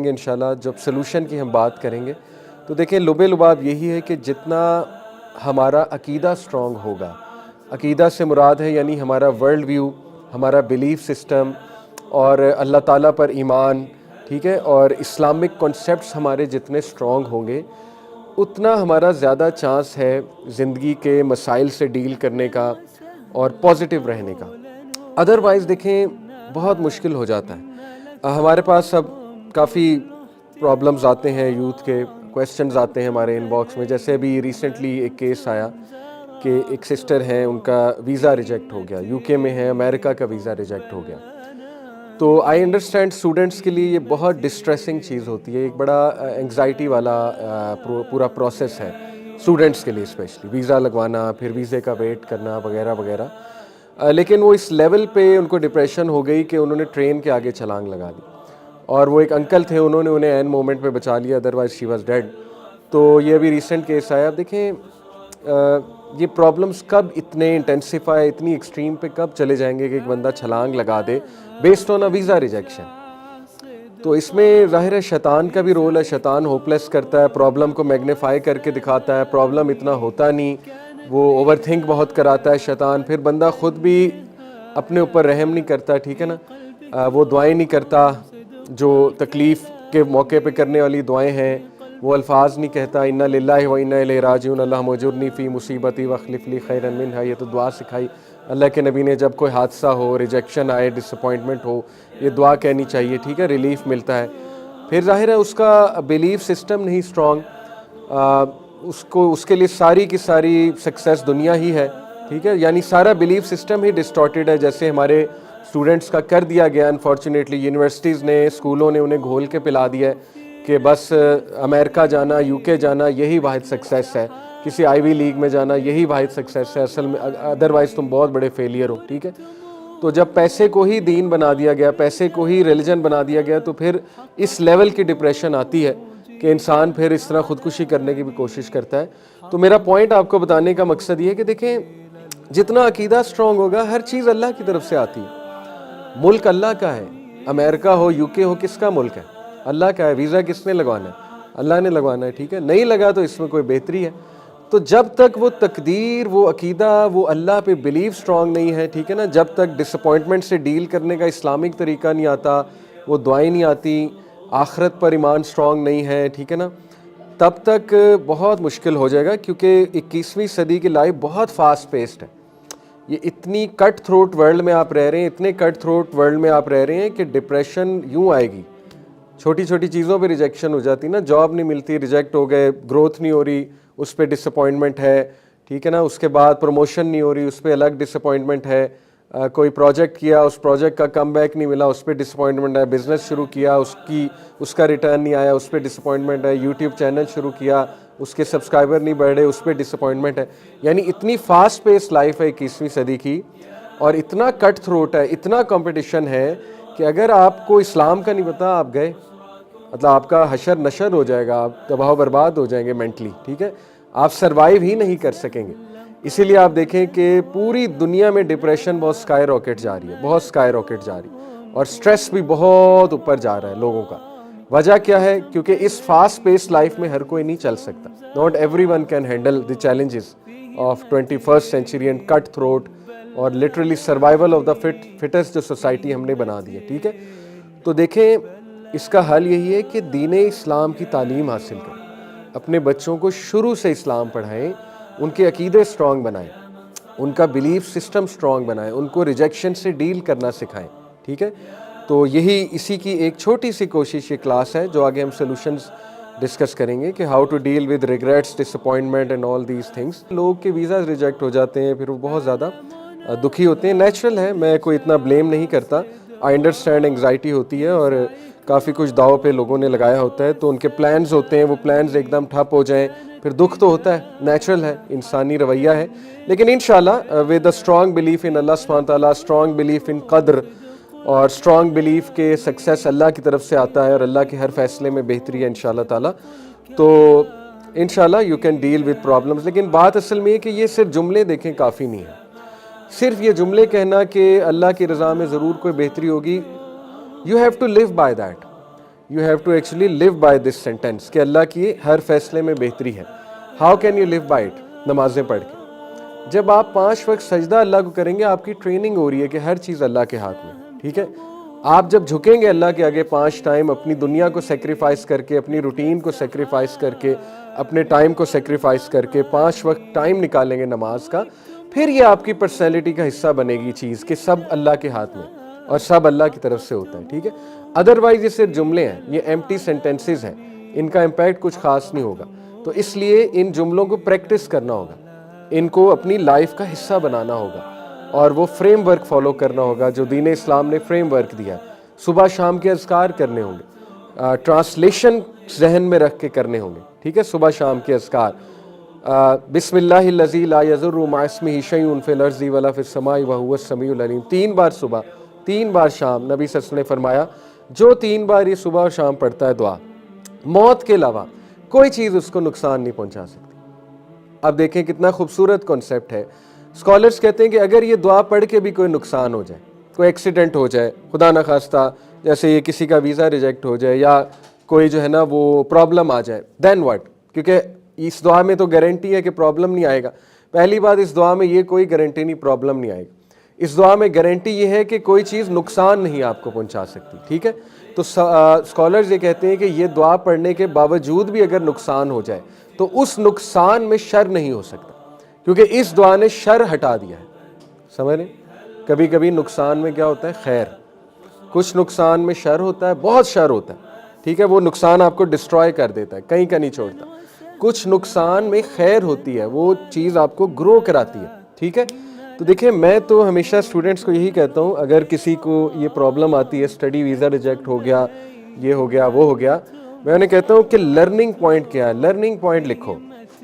گے انشاءاللہ جب سلوشن کی ہم بات کریں گے تو دیکھیں لب لباب یہی ہے کہ جتنا ہمارا عقیدہ سٹرونگ ہوگا، عقیدہ سے مراد ہے یعنی ہمارا ورلڈ ویو، ہمارا بیلیف سسٹم اور اللہ تعالیٰ پر ایمان، ٹھیک ہے، اور اسلامک کنسیپٹس ہمارے جتنے سٹرونگ ہوں گے اتنا ہمارا زیادہ چانس ہے زندگی کے مسائل سے ڈیل کرنے کا اور پازیٹیو رہنے کا۔ ادروائز دیکھیں بہت مشکل ہو جاتا ہے۔ ہمارے پاس اب کافی پرابلمز آتے ہیں، یوتھ کے کویسچنز آتے ہیں ہمارے ان باکس میں، جیسے ابھی ریسنٹلی ایک کیس آیا کہ ایک سسٹر ہیں، ان کا ویزا ریجیکٹ ہو گیا، یو کے میں ہے، امریکہ کا ویزا ریجیکٹ ہو گیا۔ تو آئی انڈرسٹینڈ اسٹوڈنٹس کے لیے یہ بہت ڈسٹریسنگ چیز ہوتی ہے، ایک بڑا انگزائٹی والا پورا پروسیس ہے اسٹوڈنٹس کے لیے، اسپیشلی ویزا لگوانا، پھر ویزے کا ویٹ کرنا وغیرہ وغیرہ۔ لیکن وہ اس لیول پہ ان کو ڈپریشن ہو گئی کہ انہوں نے ٹرین کے آگے چھلانگ لگا دی، اور وہ ایک انکل تھے، انہوں نے انہیں عین مومنٹ میں بچا لیا، ادروائز شی واز ڈیڈ۔ تو یہ ابھی ریسنٹ کیس آیا۔ اب دیکھیں یہ پرابلمس کب اتنے انٹینسیفائی، اتنی ایکسٹریم پہ کب چلے جائیں گے کہ ایک بندہ چھلانگ لگا دے based on a visa rejection. تو اس میں ظاہر ہے شیطان کا بھی رول ہے، شیطان ہوپلیس کرتا ہے، پرابلم کو میگنیفائی کر کے دکھاتا ہے، پرابلم اتنا ہوتا نہیں، وہ اوور تھنک بہت کراتا ہے شیطان، پھر بندہ خود بھی اپنے اوپر رحم نہیں کرتا، ٹھیک ہے نا، وہ دعائیں نہیں کرتا جو تکلیف کے موقع پہ کرنے والی دعائیں ہیں، وہ الفاظ نہیں کہتا، انا للہ و انا الیہ راجعون، اللہم اجرنی فی مصیبتی واخلف لی خیرا منہا۔ یہ تو دعا سکھائی اللہ کے نبی نے، جب کوئی حادثہ ہو، ریجیکشن آئے، ڈس اپوائنٹمنٹ ہو، یہ دعا کہنی چاہیے، ٹھیک ہے، ریلیف ملتا ہے۔ پھر ظاہر ہے اس کا بیلیف سسٹم نہیں اسٹرانگ، اس کے لیے ساری کی ساری سکسیس دنیا ہی ہے، ٹھیک ہے، یعنی سارا بیلیف سسٹم ہی ڈسٹارٹیڈ ہے، جیسے ہمارے اسٹوڈنٹس کا کر دیا گیا انفارچونیٹلی، یونیورسٹیز نے، اسکولوں نے انہیں گھول کے پلا دیا ہے کہ بس امریکہ جانا، یو کے جانا یہی واحد سکسیس ہے، کسی آئی وی لیگ میں جانا یہی واحد سکسیس ہے، اصل میں ادروائز تم بہت بڑے فیلئر ہو، ٹھیک ہے۔ تو جب پیسے کو ہی دین بنا دیا گیا، پیسے کو ہی ریلیجن بنا دیا گیا، تو پھر اس لیول کی ڈپریشن آتی ہے کہ انسان پھر اس طرح خودکشی کرنے کی بھی کوشش کرتا ہے۔ تو میرا پوائنٹ آپ کو بتانے کا مقصد یہ ہے کہ دیکھیں جتنا عقیدہ سٹرونگ ہوگا، ہر چیز اللہ کی طرف سے آتی ہے، ملک اللہ کا ہے، امریکہ ہو، یو کے ہو، کس کا ملک ہے؟ اللہ کا ہے۔ ویزا کس نے لگوانا ہے؟ اللہ نے لگوانا ہے، ٹھیک ہے، نہیں لگا تو اس میں کوئی بہتری ہے۔ تو جب تک وہ تقدیر، وہ عقیدہ، وہ اللہ پہ بیلیف سٹرونگ نہیں ہے، ٹھیک ہے نا، جب تک ڈس اپوائنٹمنٹ سے ڈیل کرنے کا اسلامک طریقہ نہیں آتا، وہ دعائیں نہیں آتی، آخرت پر ایمان سٹرونگ نہیں ہے، ٹھیک ہے نا، تب تک بہت مشکل ہو جائے گا، کیونکہ 21ویں صدی کی لائف بہت فاسٹ پیسڈ ہے۔ یہ اتنی کٹ تھروٹ ورلڈ میں آپ رہ رہے ہیں، اتنے کٹ تھروٹ ورلڈ میں آپ رہ رہے ہیں کہ ڈپریشن یوں آئے گی، چھوٹی چھوٹی چیزوں پہ ریجیکشن ہو جاتی نا، جاب نہیں ملتی، ریجیکٹ ہو گئے، گروتھ نہیں ہو رہی، اس پہ ڈس اپوائنٹمنٹ ہے، ٹھیک ہے نا، اس کے بعد پروموشن نہیں ہو رہی، اس پہ الگ ڈس اپوائنٹمنٹ ہے، کوئی پروجیکٹ کیا، اس پروجیکٹ کا کم بیک نہیں ملا، اس پہ ڈس اپوائنٹمنٹ ہے، بزنس شروع کیا، اس کا ریٹرن نہیں آیا، اس پہ ڈس اپوائنٹمنٹ ہے، یوٹیوب چینل شروع کیا، اس کے سبسکرائبر نہیں بڑھ رہے، اس پہ ڈس اپوائنٹمنٹ ہے۔ یعنی اتنی فاسٹ پیس لائف ہے 21ویں صدی کی، اور اتنا کٹ تھروٹ ہے، اتنا کمپٹیشن ہے کہ اگر آپ کو اسلام کا نہیں پتا، آپ گئے، مطلب آپ کا حشر نشر ہو جائے گا، آپ تباہ و برباد ہو جائیں گے مینٹلی، ٹھیک ہے، آپ سروائیو ہی نہیں کر سکیں گے۔ اسی لیے آپ دیکھیں کہ پوری دنیا میں ڈپریشن بہت سکائی راکٹ جا رہی ہے، بہت سکائی راکٹ جا رہی ہے، اور سٹریس بھی بہت اوپر جا رہا ہے لوگوں کا۔ وجہ کیا ہے؟ کیونکہ اس فاسٹ پیس لائف میں ہر کوئی نہیں چل سکتا، not every one can handle the challenges of 21st century and cut throat اور literally survival of the fittest جو سوسائٹی ہم نے بنا دی ہے، ٹھیک ہے۔ تو دیکھیں اس کا حل یہی ہے کہ دین اسلام کی تعلیم حاصل کریں، اپنے بچوں کو شروع سے اسلام پڑھائیں، ان کے عقیدے سٹرونگ بنائیں، ان کا بیلیف سسٹم سٹرونگ بنائیں، ان کو ریجیکشن سے ڈیل کرنا سکھائیں، ٹھیک ہے۔ تو اسی کی ایک چھوٹی سی کوشش یہ کلاس ہے، جو آگے ہم سولوشنز ڈسکس کریں گے کہ how to deal with regrets, disappointment and all these things. لوگ کے ویزاز ریجیکٹ ہو جاتے ہیں، پھر وہ بہت زیادہ دکھی ہوتے ہیں، نیچرل ہے، میں کوئی اتنا بلیم نہیں کرتا، آئی انڈرسٹینڈ انگزائٹی ہوتی ہے، اور کافی کچھ داؤ پہ لوگوں نے لگایا ہوتا ہے، تو ان کے پلانز ہوتے ہیں، وہ پلانز ایک دم ٹھپ ہو جائیں، پھر دکھ تو ہوتا ہے، نیچرل ہے، انسانی رویہ ہے۔ لیکن انشاءاللہ with a strong belief in Allah سبحانہ تعالیٰ، اسٹرانگ بلیف ان قدر، اور اسٹرانگ بلیف کہ سکسیس اللہ کی طرف سے آتا ہے، اور اللہ کے ہر فیصلے میں بہتری ہے انشاءاللہ تعالیٰ، تو انشاءاللہ you can deal with problems. لیکن بات اصل میں یہ کہ یہ صرف جملے دیکھیں کافی نہیں ہے، صرف یہ جملے کہنا کہ اللہ کی رضا میں ضرور کوئی بہتری ہوگی، you have to live by that. you have to actually live by this sentence کہ اللہ کی ہر فیصلے میں بہتری ہے. How can you live by it? نمازیں پڑھ کے. جب آپ 5 وقت سجدہ اللہ کو کریں گے, آپ کی ٹریننگ ہو رہی ہے کہ ہر چیز اللہ کے ہاتھ میں, ٹھیک ہے. آپ جب جھکیں گے اللہ کے آگے 5 ٹائم, اپنی دنیا کو سیکریفائس کر کے, اپنی روٹین کو سیکریفائس کر کے, اپنے ٹائم کو سیکریفائس کر کے 5 وقت ٹائم نکالیں گے نماز کا, پھر یہ آپ کی پرسنالٹی کا حصہ بنے گی چیز کہ سب اللہ کے ہاتھ میں اور سب اللہ کی طرف سے ہوتا ہے, ٹھیک ہے. ادروائز یہ صرف جملے ہیں, یہ ایمپٹی سینٹینسز ہیں, ان کا امپیکٹ کچھ خاص نہیں ہوگا. تو اس لیے ان جملوں کو پریکٹس کرنا ہوگا, ان کو اپنی لائف کا حصہ بنانا ہوگا, اور وہ فریم ورک فالو کرنا ہوگا جو دین اسلام نے فریم ورک دیا. صبح شام کے اذکار کرنے ہوں گے, ٹرانسلیشن ذہن میں رکھ کے کرنے ہوں گے, ٹھیک ہے. صبح شام کے اذکار, بسم اللہ الذی لا یضر مع اسمہ شیء فی الارض ولا فی السماء وہو السمیع العلیم. 3 بار صبح 3 بار شام. نبی صلی اللہ علیہ وسلم نے فرمایا جو 3 بار یہ صبح اور شام پڑھتا ہے دعا, موت کے علاوہ کوئی چیز اس کو نقصان نہیں پہنچا سکتی. اب دیکھیں کتنا خوبصورت کانسیپٹ ہے. اسکالرس کہتے ہیں کہ اگر یہ دعا پڑھ کے بھی کوئی نقصان ہو جائے, کوئی ایکسیڈنٹ ہو جائے خدا نہ خواستہ, جیسے یہ کسی کا ویزا ریجیکٹ ہو جائے یا کوئی جو ہے نا وہ پرابلم آ جائے, دین واٹ؟ کیونکہ اس دعا میں تو گارنٹی ہے کہ پرابلم نہیں آئے گا. پہلی بات, اس دعا میں یہ کوئی گارنٹی نہیں پرابلم نہیں آئے گی. اس دعا میں گارنٹی یہ ہے کہ کوئی چیز نقصان نہیں آپ کو پہنچا سکتی, ٹھیک ہے. تو اسکالرز یہ کہتے ہیں کہ یہ دعا پڑھنے کے باوجود بھی اگر نقصان ہو جائے تو اس نقصان میں شر نہیں ہو سکتا, کیونکہ اس دعا نے شر ہٹا دیا ہے. سمجھ لیں, کبھی کبھی نقصان میں کیا ہوتا ہے, خیر. کچھ نقصان میں شر ہوتا ہے, بہت شر ہوتا ہے, ٹھیک ہے, وہ نقصان آپ کو ڈسٹروائے کر دیتا ہے, کہیں کا نہیں چھوڑتا. کچھ نقصان میں خیر ہوتی ہے, وہ چیز آپ کو گرو کراتی ہے, ٹھیک ہے. تو دیکھیں میں تو ہمیشہ اسٹوڈنٹس کو یہی کہتا ہوں, اگر کسی کو یہ پرابلم آتی ہے, اسٹڈی ویزا ریجیکٹ ہو گیا, یہ ہو گیا, وہ ہو گیا, میں انہیں کہتا ہوں کہ لرننگ پوائنٹ کیا ہے, لرننگ پوائنٹ لکھو,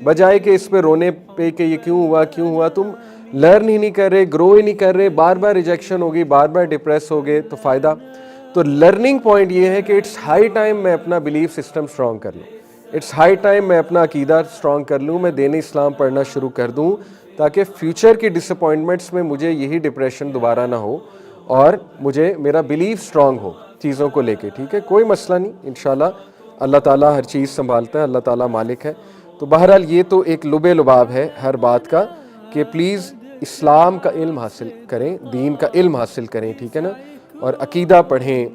بجائے کہ اس پہ رونے پہ کہ یہ کیوں ہوا. تم لرن ہی نہیں کر رہے, گرو ہی نہیں کر رہے, بار بار ریجیکشن ہوگی, بار بار ڈپریس ہوگے, تو فائدہ. تو لرننگ پوائنٹ یہ ہے کہ اٹس ہائی ٹائم میں اپنا بلیف سسٹم اسٹرانگ کر لوں, اٹس ہائی ٹائم میں اپنا عقیدہ اسٹرانگ کر لوں, میں دین اسلام پڑھنا شروع کر دوں, تاکہ فیوچر کی ڈس اپوائنٹمنٹس میں مجھے یہی ڈپریشن دوبارہ نہ ہو اور مجھے میرا بلیف اسٹرانگ ہو چیزوں کو لے کے, ٹھیک ہے. کوئی مسئلہ نہیں, انشاءاللہ اللہ تعالیٰ ہر چیز سنبھالتا ہے, اللہ تعالیٰ مالک ہے. تو بہرحال یہ تو ایک لب لباب ہے ہر بات کا کہ پلیز اسلام کا علم حاصل کریں, دین کا علم حاصل کریں, ٹھیک ہے نا, اور عقیدہ پڑھیں,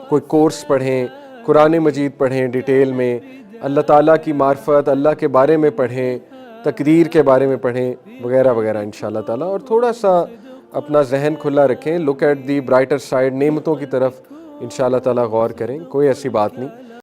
کوئی کورس پڑھیں, قرآن مجید پڑھیں ڈیٹیل میں, اللہ تعالیٰ کی معرفت, اللہ کے بارے میں پڑھیں, تقدیر کے بارے میں پڑھیں, وغیرہ وغیرہ انشاءاللہ تعالیٰ. اور تھوڑا سا اپنا ذہن کھلا رکھیں, look at the brighter side, نعمتوں کی طرف انشاءاللہ تعالیٰ غور کریں, کوئی ایسی بات نہیں.